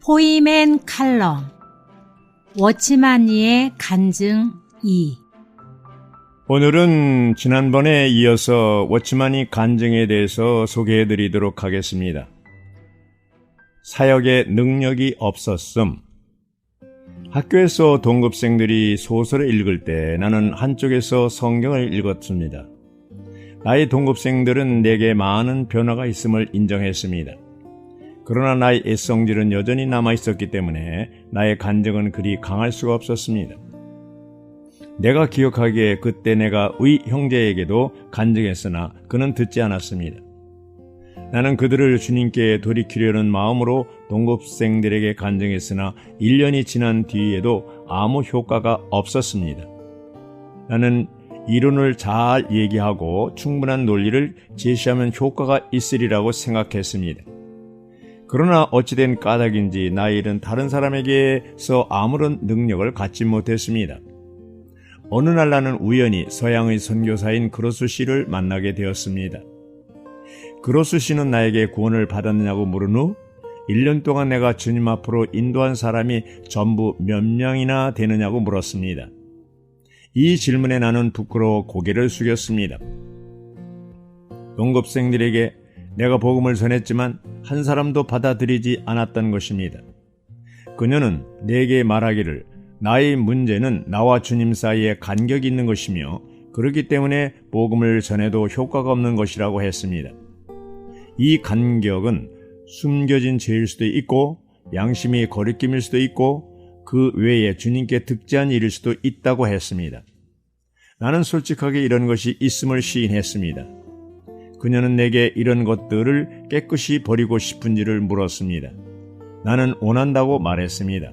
포이맨 칼럼 워치마니의 간증 2. 오늘은 지난번에 이어서 워치마니 간증에 대해서 소개해드리도록 하겠습니다. 사역에 능력이 없었음. 학교에서 동급생들이 소설을 읽을 때 나는 한쪽에서 성경을 읽었습니다. 나의 동급생들은 내게 많은 변화가 있음을 인정했습니다. 그러나 나의 애성질은 여전히 남아있었기 때문에 나의 간증은 그리 강할 수가 없었습니다. 내가 기억하기에 그때 내가 의 형제에게도 간증했으나 그는 듣지 않았습니다. 나는 그들을 주님께 돌이키려는 마음으로 동급생들에게 간증했으나 1년이 지난 뒤에도 아무 효과가 없었습니다. 나는 이론을 잘 얘기하고 충분한 논리를 제시하면 효과가 있으리라고 생각했습니다. 그러나 어찌된 까닭인지 나의 일은 다른 사람에게서 아무런 능력을 갖지 못했습니다. 어느 날 나는 우연히 서양의 선교사인 그로스 씨를 만나게 되었습니다. 그로스 씨는 나에게 구원을 받았느냐고 물은 후 1년 동안 내가 주님 앞으로 인도한 사람이 전부 몇 명이나 되느냐고 물었습니다. 이 질문에 나는 부끄러워 고개를 숙였습니다. 동급생들에게 내가 복음을 전했지만 한 사람도 받아들이지 않았던 것입니다. 그녀는 내게 말하기를 나의 문제는 나와 주님 사이에 간격이 있는 것이며 그렇기 때문에 복음을 전해도 효과가 없는 것이라고 했습니다. 이 간격은 숨겨진 죄일 수도 있고 양심이 거리낌일 수도 있고 그 외에 주님께 득제한 일일 수도 있다고 했습니다. 나는 솔직하게 이런 것이 있음을 시인했습니다. 그녀는 내게 이런 것들을 깨끗이 버리고 싶은지를 물었습니다. 나는 원한다고 말했습니다.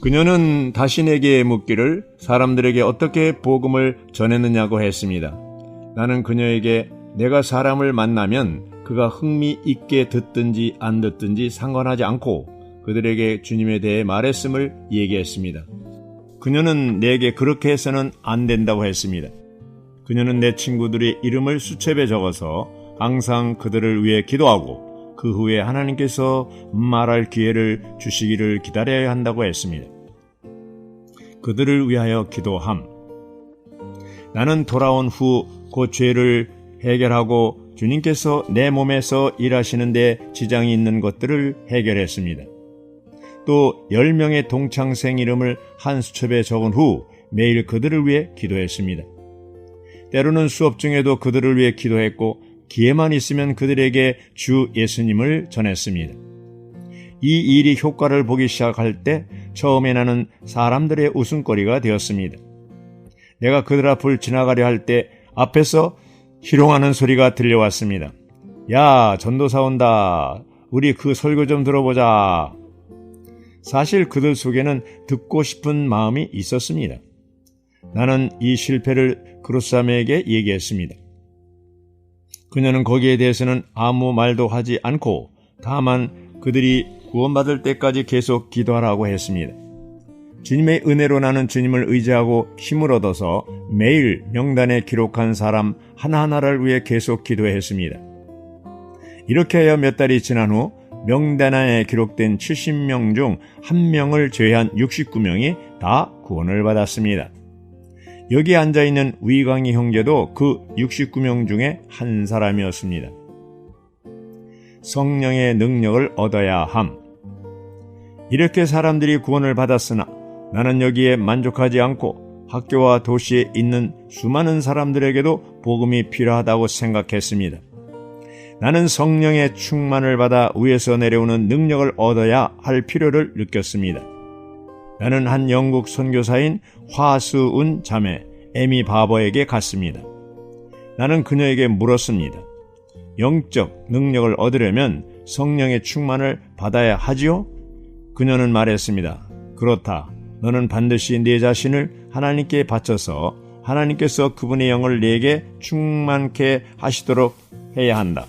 그녀는 다시 내게 묻기를 사람들에게 어떻게 복음을 전했느냐고 했습니다. 나는 그녀에게 내가 사람을 만나면 그가 흥미있게 듣든지 안 듣든지 상관하지 않고 그들에게 주님에 대해 말했음을 얘기했습니다. 그녀는 내게 그렇게 해서는 안 된다고 했습니다. 그녀는 내 친구들의 이름을 수첩에 적어서 항상 그들을 위해 기도하고 그 후에 하나님께서 말할 기회를 주시기를 기다려야 한다고 했습니다. 그들을 위하여 기도함. 나는 돌아온 후 그 죄를 해결하고 주님께서 내 몸에서 일하시는데 지장이 있는 것들을 해결했습니다. 또 10명의 동창생 이름을 한 수첩에 적은 후 매일 그들을 위해 기도했습니다. 때로는 수업 중에도 그들을 위해 기도했고 기회만 있으면 그들에게 주 예수님을 전했습니다. 이 일이 효과를 보기 시작할 때 처음에 나는 사람들의 웃음거리가 되었습니다. 내가 그들 앞을 지나가려 할 때 앞에서 희롱하는 소리가 들려왔습니다. 야, 전도사 온다. 우리 그 설교 좀 들어보자. 사실 그들 속에는 듣고 싶은 마음이 있었습니다. 나는 이 실패를 그로스함에게 얘기했습니다. 그녀는 거기에 대해서는 아무 말도 하지 않고 다만 그들이 구원받을 때까지 계속 기도하라고 했습니다. 주님의 은혜로 나는 주님을 의지하고 힘을 얻어서 매일 명단에 기록한 사람 하나하나를 위해 계속 기도했습니다. 이렇게 하여 몇 달이 지난 후 명단에 기록된 70명 중 1명을 제외한 69명이 다 구원을 받았습니다. 여기 앉아있는 위광희 형제도 그 69명 중에 한 사람이었습니다. 성령의 능력을 얻어야 함. 이렇게 사람들이 구원을 받았으나 나는 여기에 만족하지 않고 학교와 도시에 있는 수많은 사람들에게도 복음이 필요하다고 생각했습니다. 나는 성령의 충만을 받아 위에서 내려오는 능력을 얻어야 할 필요를 느꼈습니다. 나는 한 영국 선교사인 화수운 자매 에미 바버에게 갔습니다. 나는 그녀에게 물었습니다. 영적 능력을 얻으려면 성령의 충만을 받아야 하지요? 그녀는 말했습니다. 그렇다. 너는 반드시 네 자신을 하나님께 바쳐서 하나님께서 그분의 영을 내게 충만케 하시도록 해야 한다.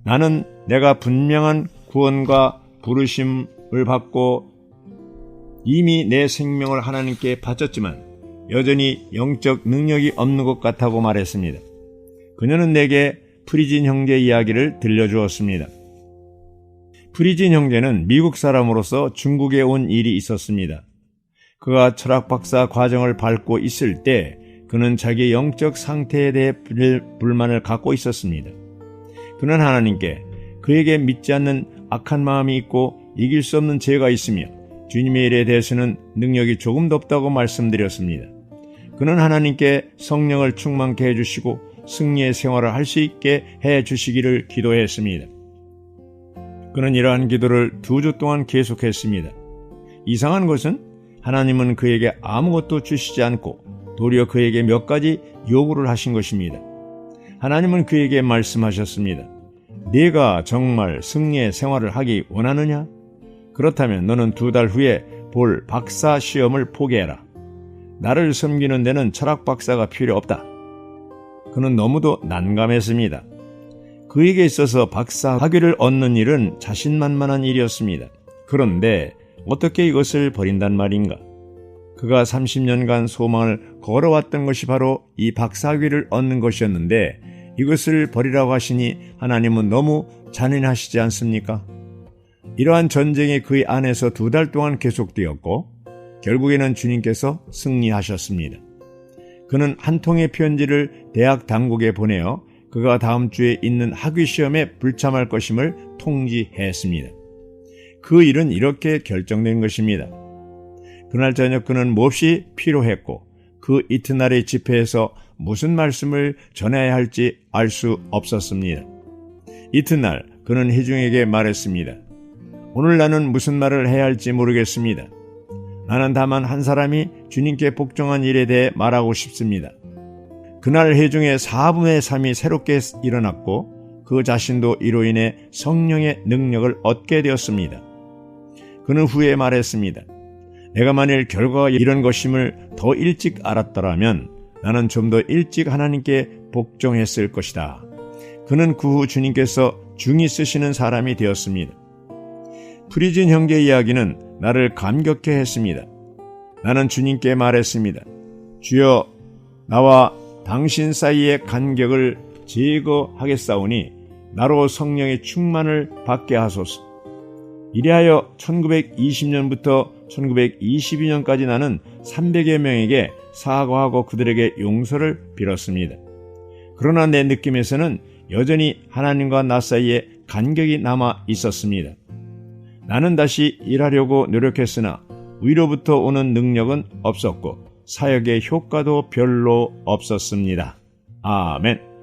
나는 내가 분명한 구원과 부르심을 받고 이미 내 생명을 하나님께 바쳤지만 여전히 영적 능력이 없는 것 같다고 말했습니다. 그녀는 내게 프리진 형제 이야기를 들려주었습니다. 프리진 형제는 미국 사람으로서 중국에 온 일이 있었습니다. 그가 철학 박사 과정을 밟고 있을 때 그는 자기의 영적 상태에 대해 불만을 갖고 있었습니다. 그는 하나님께 그에게 믿지 않는 악한 마음이 있고 이길 수 없는 죄가 있으며 주님의 일에 대해서는 능력이 조금도 없다고 말씀드렸습니다. 그는 하나님께 성령을 충만케 해주시고 승리의 생활을 할 수 있게 해주시기를 기도했습니다. 그는 이러한 기도를 2주 동안 계속했습니다. 이상한 것은 하나님은 그에게 아무것도 주시지 않고 도리어 그에게 몇 가지 요구를 하신 것입니다. 하나님은 그에게 말씀하셨습니다. 네가 정말 승리의 생활을 하기 원하느냐? 그렇다면 너는 2달 후에 볼 박사 시험을 포기해라. 나를 섬기는 데는 철학 박사가 필요 없다. 그는 너무도 난감했습니다. 그에게 있어서 박사 학위를 얻는 일은 자신만만한 일이었습니다. 그런데 어떻게 이것을 버린단 말인가? 그가 30년간 소망을 걸어왔던 것이 바로 이 박사 학위를 얻는 것이었는데 이것을 버리라고 하시니 하나님은 너무 잔인하시지 않습니까? 이러한 전쟁이 그의 안에서 2달 동안 계속되었고 결국에는 주님께서 승리하셨습니다. 그는 한 통의 편지를 대학 당국에 보내어 그가 다음 주에 있는 학위 시험에 불참할 것임을 통지했습니다. 그 일은 이렇게 결정된 것입니다. 그날 저녁 그는 몹시 피로했고 그 이튿날의 집회에서 무슨 말씀을 전해야 할지 알 수 없었습니다. 이튿날 그는 회중에게 말했습니다. 오늘 나는 무슨 말을 해야 할지 모르겠습니다. 나는 다만 한 사람이 주님께 복종한 일에 대해 말하고 싶습니다. 그날 회중의 4분의 3이 새롭게 일어났고 그 자신도 이로 인해 성령의 능력을 얻게 되었습니다. 그는 후에 말했습니다. 내가 만일 결과가 이런 것임을 더 일찍 알았더라면 나는 좀 더 일찍 하나님께 복종했을 것이다. 그는 그 후 주님께서 중히 쓰시는 사람이 되었습니다. 프리진 형제 이야기는 나를 감격해 했습니다. 나는 주님께 말했습니다. 주여, 나와 당신 사이의 간격을 제거하겠사오니 나로 성령의 충만을 받게 하소서. 이리하여 1920년부터 1922년까지 나는 300여 명에게 사과하고 그들에게 용서를 빌었습니다. 그러나 내 느낌에서는 여전히 하나님과 나 사이에 간격이 남아 있었습니다. 나는 다시 일하려고 노력했으나 위로부터 오는 능력은 없었고 사역의 효과도 별로 없었습니다. 아멘.